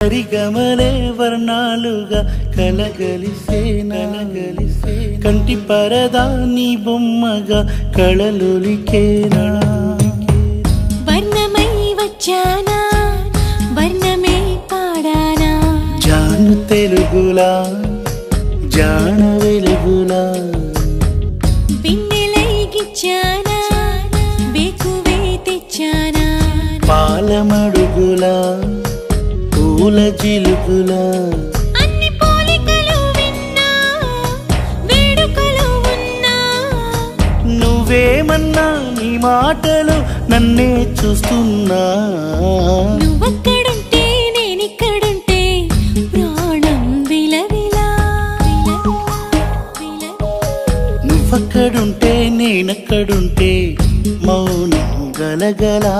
హరిగమలే వర్ణాలుగా కలగలిసే కంటి పరదా నీ బొమ్మగా కళలొలికేనా వర్ణమై వచ్చానా వర్ణమే పాడానా జాను తెలుగులా జాన వెలుగులా బిన్నెలై గిచ్చానా బేకువే తెచ్చానా పాలమడుగులా పూల జిలుగులా అన్ని పోలికలు విన్నా వేడుకలు ఉన్నా నువ్వేమన్నా నీ మాటలు నన్నే చూస్తున్నా నువ్వక్కడుంటే నేనిక్కడుంటే ప్రాణం విలవిలా నువ్వక్కడుంటే నేనక్కడుంటే మౌనం గలగలా